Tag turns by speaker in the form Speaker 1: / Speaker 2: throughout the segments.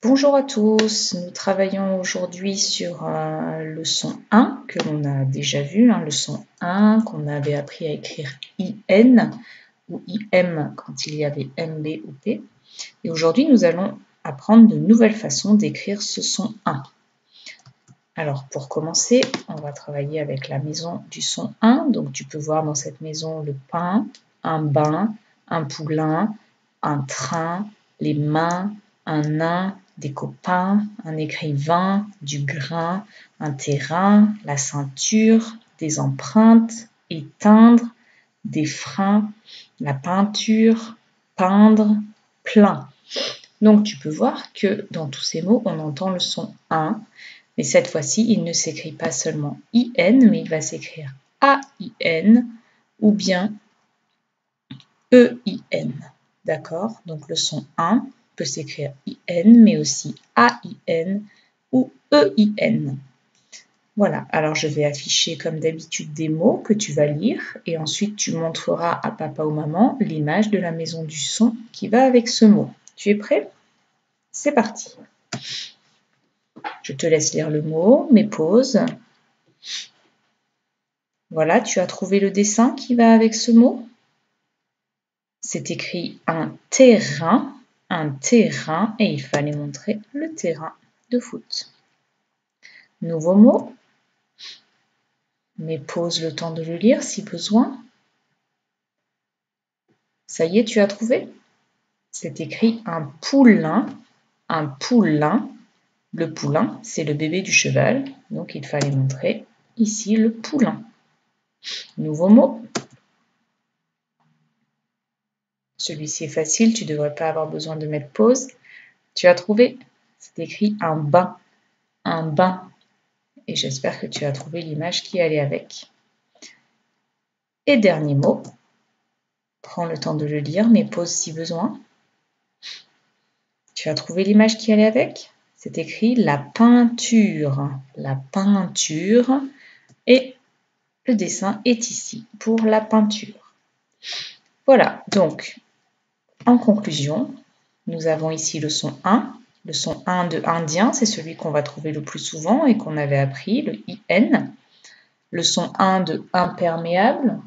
Speaker 1: Bonjour à tous, nous travaillons aujourd'hui sur le son 1 que l'on a déjà vu, le son 1 qu'on avait appris à écrire IN ou IM quand il y avait MB ou P. Et aujourd'hui nous allons apprendre de nouvelles façons d'écrire ce son 1. Alors pour commencer, on va travailler avec la maison du son 1. Donc tu peux voir dans cette maison le pain, un bain, un poulain, un train, les mains, un nain, des copains, un écrivain, du grain, un terrain, la ceinture, des empreintes, éteindre, des freins, la peinture, peindre, plein. Donc tu peux voir que dans tous ces mots, on entend le son 1. Mais cette fois-ci, il ne s'écrit pas seulement IN, mais il va s'écrire AIN ou bien EIN. D'accord? Donc le son 1 peut s'écrire IN, mais aussi AIN ou EIN. Voilà, alors je vais afficher comme d'habitude des mots que tu vas lire et ensuite tu montreras à papa ou maman l'image de la maison du son qui va avec ce mot. Tu es prêt? C'est parti! Je te laisse lire le mot, mais pause. Voilà, tu as trouvé le dessin qui va avec ce mot? C'est écrit un terrain, et il fallait montrer le terrain de foot. Nouveau mot, mais pause le temps de le lire si besoin. Ça y est, tu as trouvé? C'est écrit un poulain, un poulain. Le poulain, c'est le bébé du cheval, donc il fallait montrer ici le poulain. Nouveau mot. Celui-ci est facile, tu ne devrais pas avoir besoin de mettre pause. Tu as trouvé? C'est écrit un bain, un bain. Et j'espère que tu as trouvé l'image qui allait avec. Et dernier mot. Prends le temps de le lire, mais pause si besoin. Tu as trouvé l'image qui allait avec? C'est écrit la peinture. La peinture. Et le dessin est ici pour la peinture. Voilà, donc, en conclusion, nous avons ici le son 1. Le son 1 de indien, c'est celui qu'on va trouver le plus souvent et qu'on avait appris, le IN. Le son 1 de imperméable.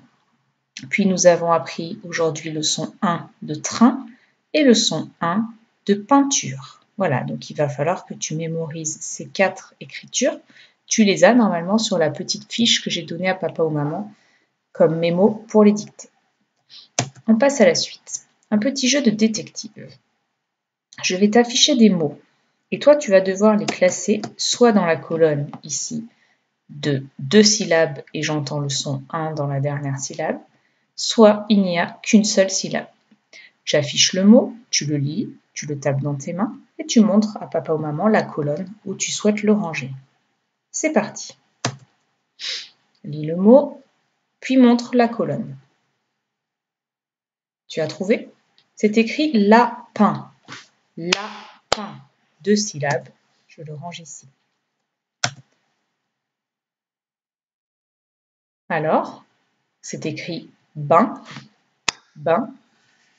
Speaker 1: Puis nous avons appris aujourd'hui le son 1 de train et le son 1 de peinture. Voilà, donc il va falloir que tu mémorises ces 4 écritures. Tu les as normalement sur la petite fiche que j'ai donnée à papa ou maman comme mémo pour les dicter. On passe à la suite. Un petit jeu de détective. Je vais t'afficher des mots et toi tu vas devoir les classer soit dans la colonne ici de 2 syllabes et j'entends le son 1 dans la dernière syllabe, soit il n'y a qu'une seule syllabe. J'affiche le mot, tu le lis, tu le tapes dans tes mains et tu montres à papa ou maman la colonne où tu souhaites le ranger. C'est parti. Lis le mot, puis montre la colonne. Tu as trouvé? C'est écrit lapin. Lapin. 2 syllabes. Je le range ici. Alors, c'est écrit bain. Bain.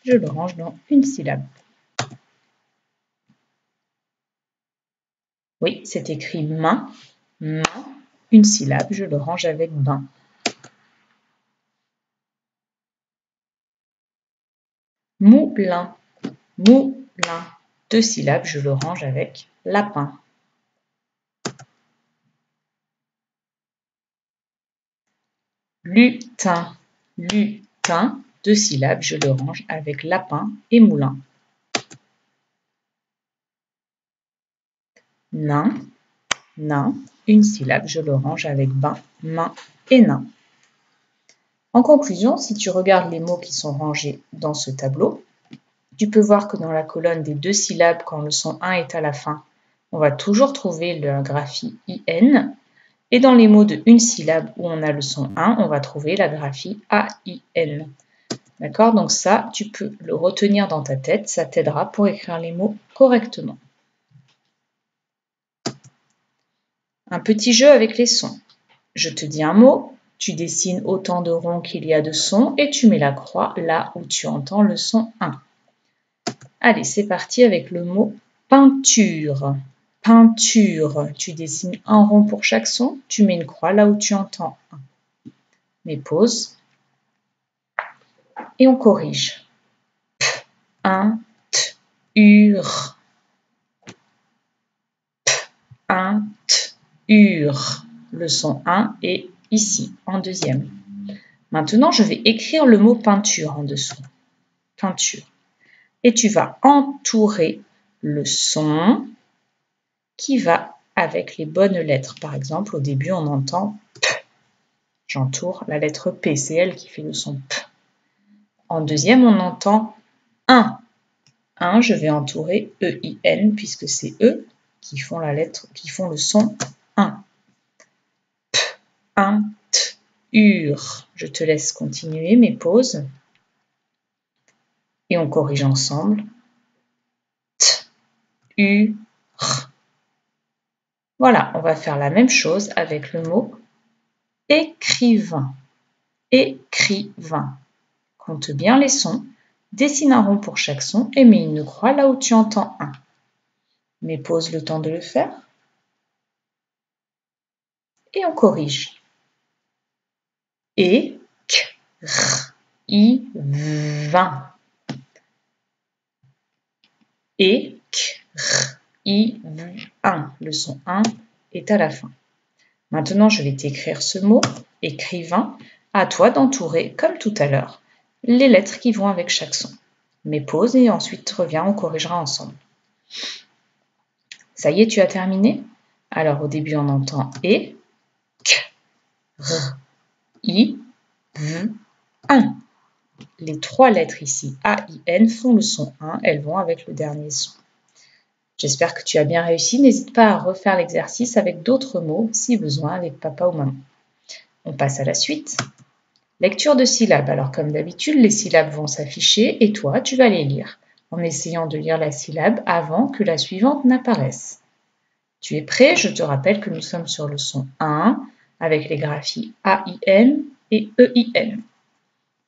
Speaker 1: Je le range dans une syllabe. Oui, c'est écrit main. Main. Une syllabe. Je le range avec bain. Moulin. Moulin. 2 syllabes. Je le range avec lapin. Lutin. Lutin. 2 syllabes. Je le range avec lapin et moulin. Nain. Nain. Une syllabe. Je le range avec bain, main et nain. En conclusion, si tu regardes les mots qui sont rangés dans ce tableau, tu peux voir que dans la colonne des 2 syllabes, quand le son 1 est à la fin, on va toujours trouver la graphie IN. Et dans les mots de une syllabe où on a le son 1, on va trouver la graphie AIN. D'accord? Donc ça, tu peux le retenir dans ta tête, ça t'aidera pour écrire les mots correctement. Un petit jeu avec les sons. Je te dis un mot, tu dessines autant de ronds qu'il y a de sons et tu mets la croix là où tu entends le son 1. Allez, c'est parti avec le mot peinture, peinture. Tu dessines un rond pour chaque son, tu mets une croix là où tu entends un. Mais pause. Et on corrige. Un, t, ur. Un, t, ur. Le son 1 est ici, en deuxième. Maintenant, je vais écrire le mot peinture en dessous. Peinture. Et tu vas entourer le son qui va avec les bonnes lettres. Par exemple, au début, on entend P. J'entoure la lettre P, c'est elle qui fait le son P. En deuxième, on entend 1. 1, je vais entourer E-I-N puisque c'est eux qui font la lettre, qui font le son 1. P, 1, T, UR. Je te laisse continuer, mais pause. Et on corrige ensemble. T, U, R. Voilà, on va faire la même chose avec le mot écrivain. Écrivain. Compte bien les sons, dessine un rond pour chaque son et mets une croix là où tu entends un. Mais pose le temps de le faire. Et on corrige. Et, i, vin. Et, i, 1. Le son 1 est à la fin. Maintenant, je vais t'écrire ce mot, écrivain. À toi d'entourer, comme tout à l'heure, les lettres qui vont avec chaque son. Mais pause et ensuite reviens, on corrigera ensemble. Ça y est, tu as terminé? Alors au début, on entend et, k, r, i, v, 1. Les trois lettres ici, A, I, N, font le son 1, elles vont avec le dernier son. J'espère que tu as bien réussi. N'hésite pas à refaire l'exercice avec d'autres mots, si besoin, avec papa ou maman. On passe à la suite. Lecture de syllabes. Alors comme d'habitude, les syllabes vont s'afficher et toi, tu vas les lire, en essayant de lire la syllabe avant que la suivante n'apparaisse. Tu es prêt? Je te rappelle que nous sommes sur le son 1, avec les graphies A-I-N et E-I-N.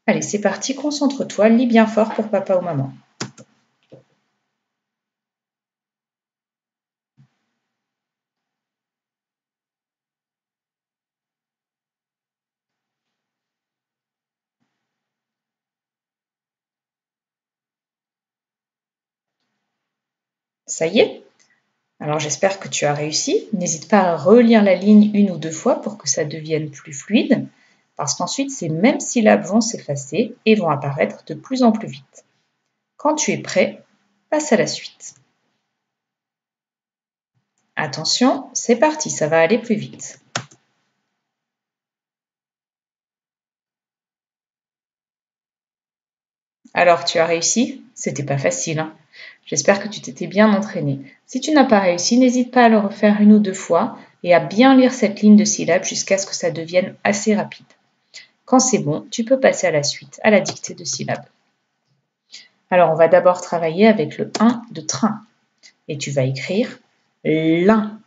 Speaker 1: Allez, c'est parti, concentre-toi, lis bien fort pour papa ou maman. Ça y est? Alors j'espère que tu as réussi. N'hésite pas à relire la ligne une ou deux fois pour que ça devienne plus fluide, parce qu'ensuite ces mêmes syllabes vont s'effacer et vont apparaître de plus en plus vite. Quand tu es prêt, passe à la suite. Attention, c'est parti, ça va aller plus vite. Alors, tu as réussi? C'était pas facile, hein? J'espère que tu t'étais bien entraîné. Si tu n'as pas réussi, n'hésite pas à le refaire une ou deux fois et à bien lire cette ligne de syllabes jusqu'à ce que ça devienne assez rapide. Quand c'est bon, tu peux passer à la suite, à la dictée de syllabes. Alors, on va d'abord travailler avec le 1 de train. Et tu vas écrire l'un,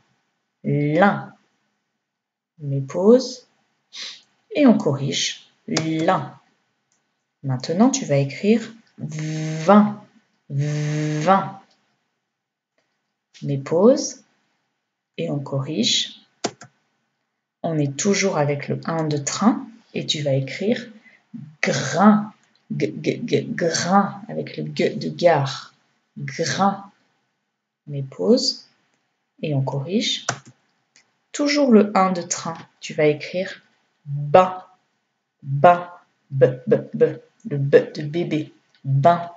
Speaker 1: l'un. Mais pause et on corrige l'un. Maintenant, tu vas écrire 20, 20. Mais pause et on corrige. On est toujours avec le 1 de train et tu vas écrire grain, grain, avec le g de gare, grain. Mais pause et on corrige. Toujours le 1 de train, tu vas écrire bain, bain, b, b, b, le b de bébé, bain.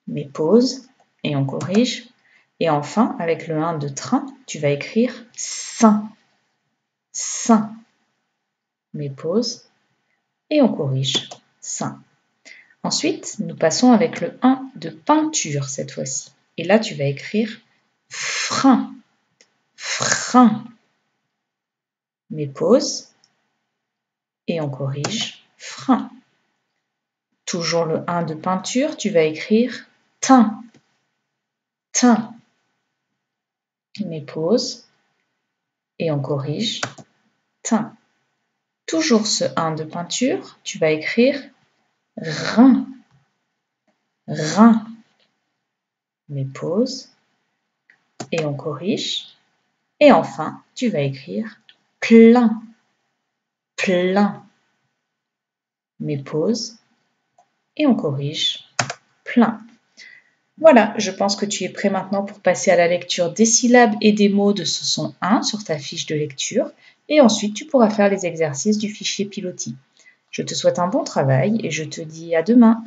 Speaker 1: Mais pause et on corrige. Et enfin, avec le 1 de train, tu vas écrire sein, sein. Mais pause et on corrige, sein. Ensuite, nous passons avec le 1 de peinture cette fois-ci. Et là, tu vas écrire frein, frein. Mais pause et on corrige, frein. Toujours le 1 de peinture, tu vas écrire teint, teint. Mais pause et on corrige, teint. Toujours ce 1 de peinture, tu vas écrire rein, rein. mets pause, et on corrige. Et enfin, tu vas écrire plein, plein. Mets pause, et on corrige, plein. Voilà, je pense que tu es prêt maintenant pour passer à la lecture des syllabes et des mots de ce son 1 sur ta fiche de lecture. Et ensuite, tu pourras faire les exercices du fichier Piloti. Je te souhaite un bon travail et je te dis à demain.